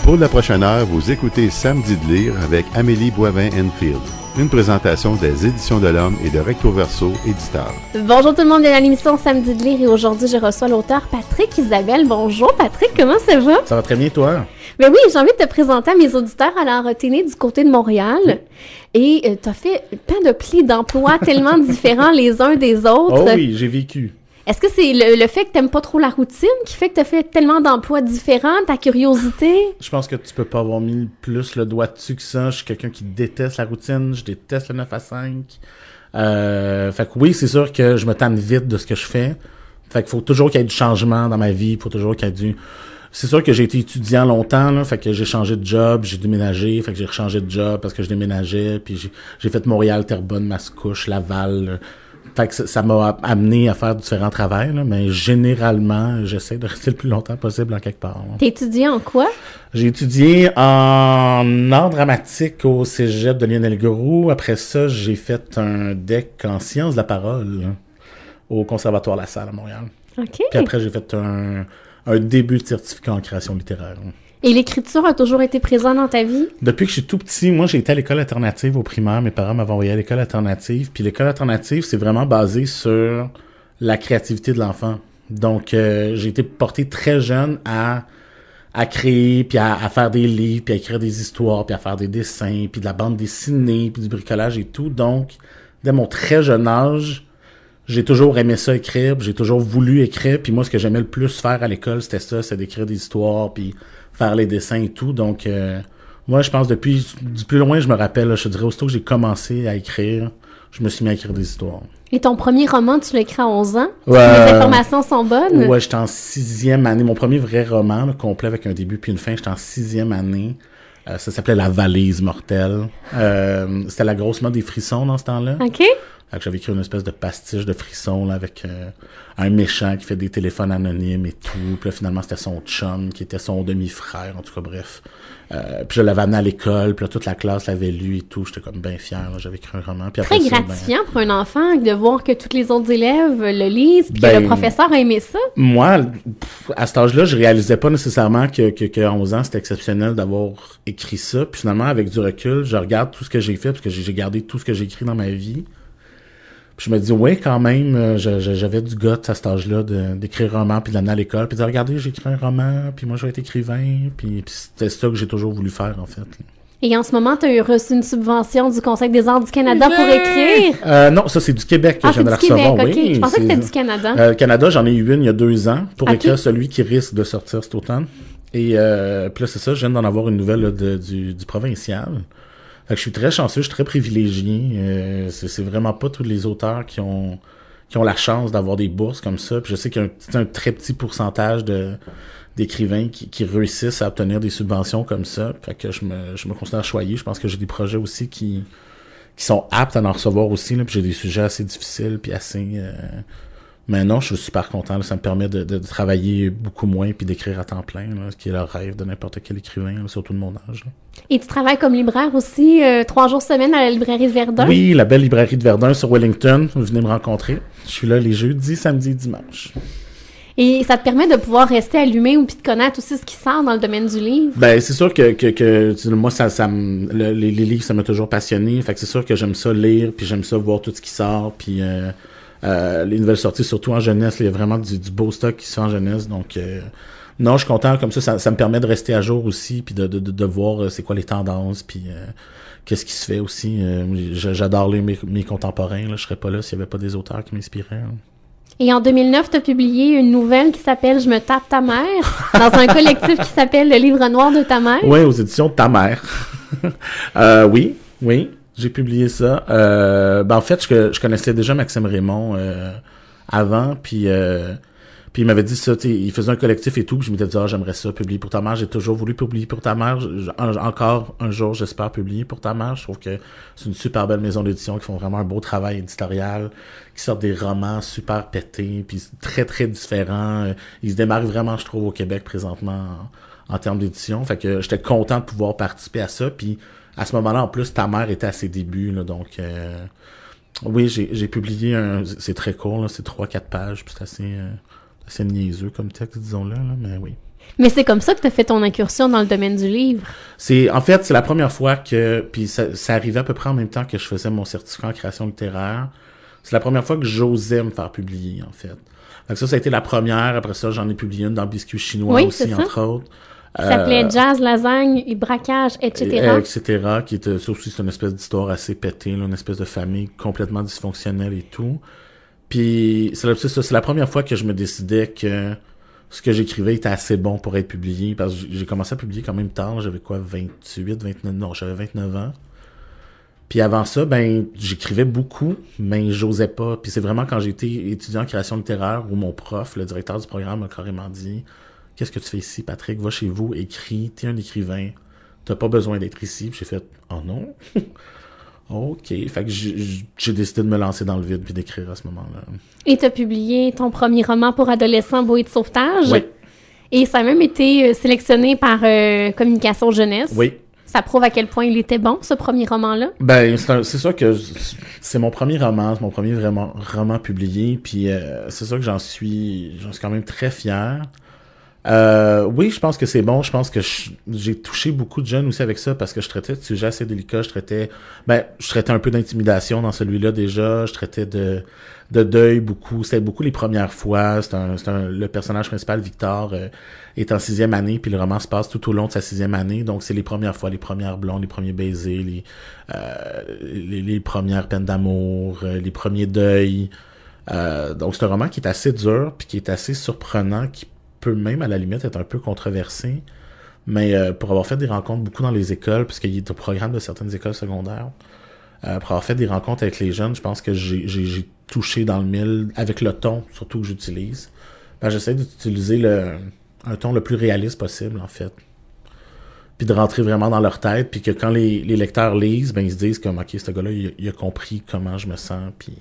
Pour la prochaine heure, vous écoutez Samedi de lire avec Amélie Boivin-Enfield. Une présentation des Éditions de l'Homme et de Recto Verso, éditeur. Bonjour tout le monde, bienvenue à l'émission Samedi de lire et aujourd'hui je reçois l'auteur Patrick Isabelle. Bonjour Patrick, comment ça va? Ça va très bien toi? Ben oui, j'ai envie de te présenter à mes auditeurs. Alors, t'es né du côté de Montréal et t'as fait plein de plis d'emplois tellement différents les uns des autres. Oh oui, j'ai vécu. Est-ce que c'est le fait que t'aimes pas trop la routine qui fait que t'as fait tellement d'emplois différents, ta curiosité? Je pense que tu peux pas avoir mis plus le doigt dessus que ça. Je suis quelqu'un qui déteste la routine, je déteste le 9 à 5. Fait que oui, c'est sûr que je me tanne vite de ce que je fais. Fait qu'il faut toujours qu'il y ait du changement dans ma vie, il faut toujours qu'il y ait du... C'est sûr que j'ai été étudiant longtemps, là, fait que j'ai changé de job, j'ai déménagé, fait que j'ai rechangé de job parce que je déménageais, puis j'ai fait Montréal, Terrebonne, Mascouche, Laval... Fait que ça m'a amené à faire différents travails, là, mais généralement, j'essaie de rester le plus longtemps possible en quelque part. T'es étudié en quoi? J'ai étudié en art dramatique au cégep de Lionel-Groulx. Après ça, j'ai fait un DEC en sciences de la parole là, au Conservatoire La Salle à Montréal. OK. Puis après, j'ai fait un début de certificat en création littéraire. Et l'écriture a toujours été présente dans ta vie? Depuis que je suis tout petit, moi, j'ai été à l'école alternative au primaire. Mes parents m'avaient envoyé à l'école alternative. Puis l'école alternative, c'est vraiment basé sur la créativité de l'enfant. Donc, j'ai été porté très jeune à créer, puis à faire des livres, puis à écrire des histoires, puis à faire des dessins, puis de la bande dessinée, puis du bricolage et tout. Donc, dès mon très jeune âge, j'ai toujours aimé ça écrire, puis j'ai toujours voulu écrire. Puis moi, ce que j'aimais le plus faire à l'école, c'était ça, c'est d'écrire des histoires, puis faire les dessins et tout. Donc, moi, je pense depuis du plus loin, je me rappelle, là, je te dirais, aussitôt que j'ai commencé à écrire, je me suis mis à écrire des histoires. Et ton premier roman, tu l'as écrit à 11 ans? Ouais. Si les informations sont bonnes? Ouais, j'étais en 6e année. Mon premier vrai roman, là, complet avec un début puis une fin, j'étais en 6e année. Ça s'appelait La valise mortelle. C'était la grosse mode des frissons dans ce temps-là. OK. Fait que j'avais écrit une espèce de pastiche de frissons là, avec un méchant qui fait des téléphones anonymes et tout. Puis là, finalement, c'était son chum qui était son demi-frère, en tout cas, bref. Puis je l'avais amené à l'école, puis là, toute la classe l'avait lu et tout. J'étais comme bien fier, là, j'avais écrit un roman. Puis après Très ça, gratifiant pour un enfant de voir que tous les autres élèves le lisent, puis que le professeur a aimé ça. Moi, à cet âge-là, je réalisais pas nécessairement que à 11 ans, c'était exceptionnel d'avoir écrit ça. Puis finalement, avec du recul, je regarde tout ce que j'ai fait, parce que j'ai gardé tout ce que j'ai écrit dans ma vie. Puis je me dis, ouais, quand même, j'avais du goût à cet âge-là d'écrire un roman, puis de l'amener à l'école, puis de dire, regardez, j'ai écrit un roman, puis moi, je vais être écrivain, puis c'était ça que j'ai toujours voulu faire, en fait. Et en ce moment, tu as reçu une subvention du Conseil des arts du Canada pour écrire? Non, ça, c'est du Québec que je viens de la Québec, recevoir. OK. Oui, Je pensais que c'était du Canada. Canada, j'en ai eu une il y a 2 ans, pour OK. écrire celui qui risque de sortir cet automne. Et puis là, c'est ça, je viens d'en avoir une nouvelle là, du provincial. Fait que je suis très chanceux, je suis très privilégié. C'est vraiment pas tous les auteurs qui ont la chance d'avoir des bourses comme ça. Puis je sais qu'il y a un très petit pourcentage d'écrivains qui réussissent à obtenir des subventions comme ça. Fait que je me considère choyé. Je pense que j'ai des projets aussi qui sont aptes à en recevoir aussi. Là, puis j'ai des sujets assez difficiles puis assez... Mais non, je suis super content. Là, ça me permet de travailler beaucoup moins puis d'écrire à temps plein, là, ce qui est le rêve de n'importe quel écrivain, là, surtout de mon âge. Là. Et tu travailles comme libraire aussi 3 jours semaine à la librairie de Verdun? Oui, la belle librairie de Verdun sur Wellington. Vous venez me rencontrer. Je suis là les jeudis, samedis, dimanches. Et ça te permet de pouvoir rester allumé ou puis de connaître aussi ce qui sort dans le domaine du livre? Ben, c'est sûr que moi, les livres, ça m'a toujours passionné. Fait que c'est sûr que j'aime ça lire, puis j'aime ça voir tout ce qui sort, puis les nouvelles sorties, surtout en jeunesse, là, il y a vraiment du beau stock qui se fait en jeunesse. Donc, non, je suis content comme ça me permet de rester à jour aussi, puis de voir c'est quoi les tendances, puis qu'est-ce qui se fait aussi. J'adore lire mes contemporains. Là, je serais pas là s'il y avait pas des auteurs qui m'inspiraient. Hein. Et en 2009, tu as publié une nouvelle qui s'appelle « Je me tape ta mère » dans un collectif qui s'appelle « Le livre noir de ta mère ». Oui, aux éditions de ta mère. Oui, j'ai publié ça. En fait, je connaissais déjà Maxime Raymond avant, puis il m'avait dit ça, il faisait un collectif et tout, puis je m'étais dit, j'aimerais ça, publier pour ta mère. J'ai toujours voulu publier pour ta mère. Encore un jour, j'espère publier pour ta mère. Je trouve que c'est une super belle maison d'édition qui font vraiment un beau travail éditorial, qui sortent des romans super pétés, puis très, très différents. Ils se démarquent vraiment, je trouve, au Québec présentement en termes d'édition. Fait que j'étais content de pouvoir participer à ça, puis à ce moment-là, en plus, ta mère était à ses débuts, là, donc... oui, j'ai publié c'est très court, là, c'est 3-4 pages, puis c'est assez niaiseux comme texte, disons-le, là, mais oui. Mais c'est comme ça que tu as fait ton incursion dans le domaine du livre. En fait, c'est la première fois puis ça arrivait à peu près en même temps que je faisais mon certificat en création littéraire. C'est la première fois que j'osais me faire publier, en fait. Donc ça a été la première. Après ça, j'en ai publié une dans Biscuits chinois aussi, entre autres. Ça s'appelait Jazz, lasagne et braquage, etc. Etc. Qui était, ça aussi, c'est une espèce d'histoire assez pétée, là, une espèce de famille complètement dysfonctionnelle et tout. Puis, c'est la première fois que je me décidais que ce que j'écrivais était assez bon pour être publié, parce que j'ai commencé à publier quand même tard, j'avais 29 ans. Puis avant ça, j'écrivais beaucoup, mais j'osais pas. Puis c'est vraiment quand j'étais étudiant en création littéraire où mon prof, le directeur du programme, m'a carrément dit « Qu'est-ce que tu fais ici, Patrick? Va chez vous, écris, t'es un écrivain, t'as pas besoin d'être ici. » Puis j'ai fait « Oh non? » OK. Fait que j'ai décidé de me lancer dans le vide puis d'écrire à ce moment-là. Et t'as publié ton premier roman pour adolescents, Bouée de sauvetage. Oui. Et ça a même été sélectionné par Communication Jeunesse. Oui. Ça prouve à quel point il était bon, ce premier roman-là. C'est sûr que c'est mon premier roman, c'est mon premier vraiment roman publié, puis c'est sûr que j'en suis quand même très fier. Oui, je pense que c'est bon. Je pense que j'ai touché beaucoup de jeunes aussi avec ça parce que je traitais de sujets assez délicats. Je traitais un peu d'intimidation dans celui-là déjà. Je traitais de deuil beaucoup. C'était beaucoup les premières fois. Le personnage principal, Victor, est en 6e année, puis le roman se passe tout au long de sa 6e année. Donc, c'est les premières fois, les premières blondes, les premiers baisers, les premières peines d'amour, les premiers deuils. Donc, c'est un roman qui est assez dur, puis qui est assez surprenant, qui peut même, à la limite, être un peu controversé. Mais pour avoir fait des rencontres beaucoup dans les écoles, puisqu'il est au programme de certaines écoles secondaires, pour avoir fait des rencontres avec les jeunes, je pense que j'ai touché dans le mille avec le ton, surtout que j'utilise. J'essaie d'utiliser un ton le plus réaliste possible, en fait. Puis de rentrer vraiment dans leur tête, puis que quand les lecteurs lisent, ils se disent comme, OK, ce gars-là, il a compris comment je me sens, puis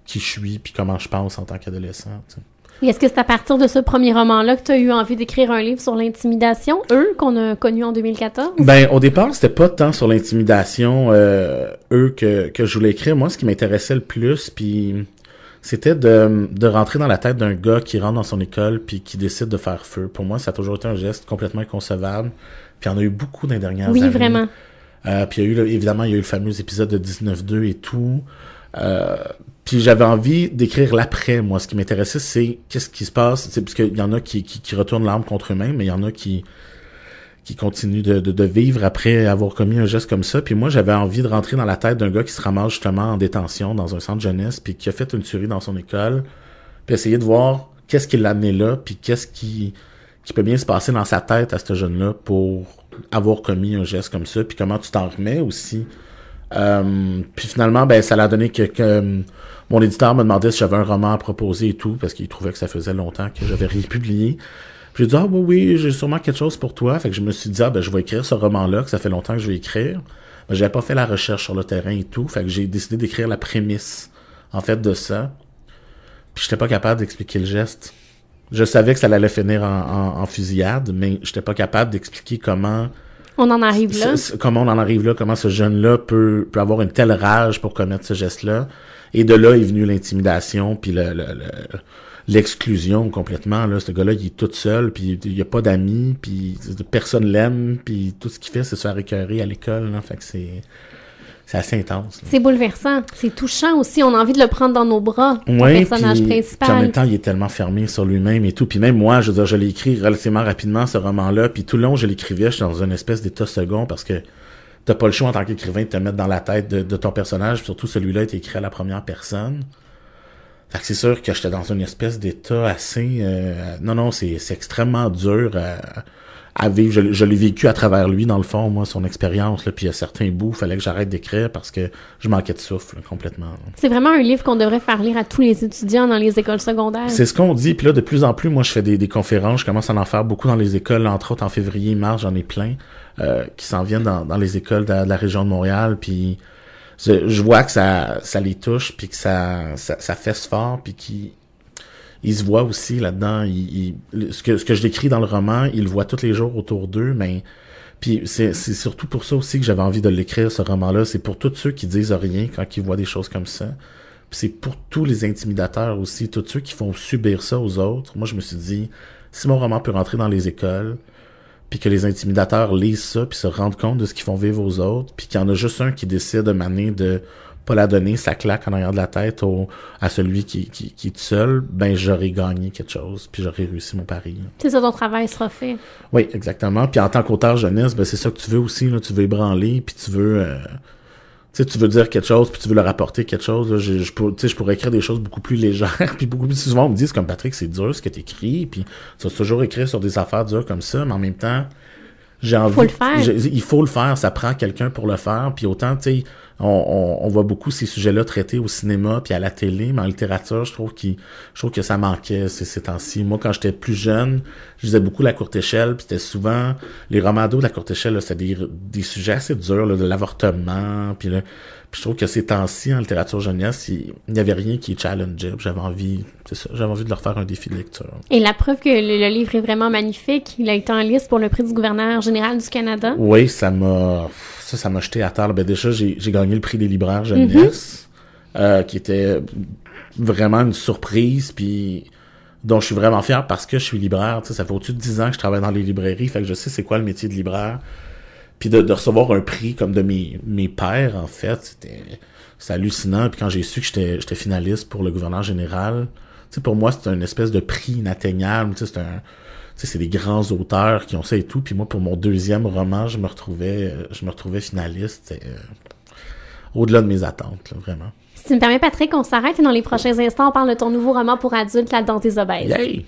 qui je suis, puis comment je pense en tant qu'adolescent, t'sais. Et est-ce que c'est à partir de ce premier roman-là que tu as eu envie d'écrire un livre sur l'intimidation, qu'on a connu en 2014? Au départ, c'était pas tant sur l'intimidation, que je voulais écrire. Moi, ce qui m'intéressait le plus, puis c'était de rentrer dans la tête d'un gars qui rentre dans son école puis qui décide de faire feu. Pour moi, ça a toujours été un geste complètement inconcevable. Puis il y en a eu beaucoup dans les dernières années. Oui, vraiment. Puis évidemment, il y a eu le fameux épisode de 19-2 et tout. Puis j'avais envie d'écrire l'après. Moi, ce qui m'intéressait, c'est qu'est-ce qui se passe. Parce qu'il y en a qui retournent l'arme contre eux-mêmes, mais il y en a qui continuent de vivre après avoir commis un geste comme ça. Puis moi, j'avais envie de rentrer dans la tête d'un gars qui se ramasse justement en détention dans un centre jeunesse, puis qui a fait une tuerie dans son école, puis essayer de voir qu'est-ce qui l'a amené là, puis qu'est-ce qui peut bien se passer dans sa tête à ce jeune-là pour avoir commis un geste comme ça, puis comment tu t'en remets aussi. Puis finalement, ça l'a donné que mon éditeur me demandait si j'avais un roman à proposer et tout, parce qu'il trouvait que ça faisait longtemps que j'avais rien publié. Puis j'ai dit, oui, j'ai sûrement quelque chose pour toi. Fait que je me suis dit, je vais écrire ce roman-là, que ça fait longtemps que je vais écrire. Mais j'avais pas fait la recherche sur le terrain et tout. Fait que j'ai décidé d'écrire la prémisse, en fait, de ça. Puis j'étais pas capable d'expliquer le geste. Je savais que ça allait finir en fusillade, mais j'étais pas capable d'expliquer comment on en arrive là. Comment on en arrive là, comment ce jeune-là peut avoir une telle rage pour commettre ce geste-là. Et de là est venue l'intimidation, puis l'exclusion complètement. Là, ce gars-là, il est tout seul, puis il y a pas d'amis, puis personne l'aime, puis tout ce qu'il fait, c'est se faire écœurer à l'école. Là, fait que c'est assez intense. Là. C'est bouleversant. C'est touchant aussi. On a envie de le prendre dans nos bras, le personnage principal. Puis en même temps, il est tellement fermé sur lui-même et tout. Puis même moi, je veux dire, je l'ai écrit relativement rapidement, ce roman-là. Puis tout le long, je l'écrivais, je suis dans une espèce d'état second parce que t'as pas le choix en tant qu'écrivain de te mettre dans la tête de ton personnage. Surtout celui-là est écrit à la première personne. Fait que c'est sûr que j'étais dans une espèce d'état assez... Non, c'est extrêmement dur à vivre. Je l'ai vécu à travers lui, dans le fond, moi, son expérience. Là, puis il y a certains bouts, il fallait que j'arrête d'écrire parce que je manquais de souffle là, complètement. Là. C'est vraiment un livre qu'on devrait faire lire à tous les étudiants dans les écoles secondaires. C'est ce qu'on dit. Puis là, de plus en plus, moi, je fais des conférences. Je commence à en faire beaucoup dans les écoles. Entre autres, en février, mars, j'en ai plein qui s'en viennent dans les écoles de la région de Montréal. Puis je vois que ça les touche, puis que ça fesse fort, puis il se voit aussi là-dedans. Ce que je décris dans le roman, il le voit tous les jours autour d'eux, mais puis c'est surtout pour ça aussi que j'avais envie de l'écrire, ce roman-là. C'est pour tous ceux qui disent rien quand ils voient des choses comme ça. Puis c'est pour tous les intimidateurs aussi, tous ceux qui font subir ça aux autres. Moi, je me suis dit, si mon roman peut rentrer dans les écoles, puis que les intimidateurs lisent ça, puis se rendent compte de ce qu'ils font vivre aux autres, puis qu'il y en a juste un qui décide de manier de pas la donner, ça claque en arrière de la tête à celui qui est seul, ben j'aurais gagné quelque chose, puis j'aurais réussi mon pari. C'est ça, ton travail sera fait. Oui, exactement. Puis en tant qu'auteur jeunesse, ben c'est ça que tu veux aussi, là, tu veux ébranler, puis tu veux... tu sais, tu veux dire quelque chose, puis tu veux leur apporter quelque chose. Là, je pourrais écrire des choses beaucoup plus légères, puis beaucoup plus souvent on me dit, comme Patrick, c'est dur ce que t'écris, puis tu vas toujours écrire sur des affaires dures comme ça, mais en même temps, j'ai envie... Faut le faire. Il faut le faire, ça prend quelqu'un pour le faire, puis autant, tu sais, on voit beaucoup ces sujets-là traités au cinéma puis à la télé, mais en littérature, je trouve que ça manquait ces temps-ci. Moi, quand j'étais plus jeune, je lisais beaucoup La Courte Échelle, puis c'était souvent les romans ados de La Courte Échelle, là, c'était des sujets assez durs, là, de l'avortement, puis je trouve que ces temps-ci, en littérature jeunesse, il n'y avait rien qui challengeait. J'avais envie de leur faire un défi de lecture. Et la preuve que le livre est vraiment magnifique, il a été en liste pour le prix du gouverneur général du Canada. Oui, ça m'a jeté à terre. Ben déjà, j'ai gagné le prix des libraires jeunesse, qui était vraiment une surprise, puis dont je suis vraiment fier parce que je suis libraire. Tu sais, ça fait au-dessus de 10 ans que je travaille dans les librairies, fait que je sais c'est quoi le métier de libraire. Puis de recevoir un prix comme de mes pairs, en fait, c'était hallucinant. Puis quand j'ai su que j'étais finaliste pour le gouverneur général, tu sais, pour moi, c'était une espèce de prix inatteignable. Tu sais, c'est des grands auteurs qui ont ça et tout. Puis moi, pour mon deuxième roman, je me retrouvais finaliste. Au-delà de mes attentes, là, vraiment. Si tu me permets, Patrick, on s'arrête et dans les prochains instants, on parle de ton nouveau roman pour adultes, La Danse des obèses. Yay!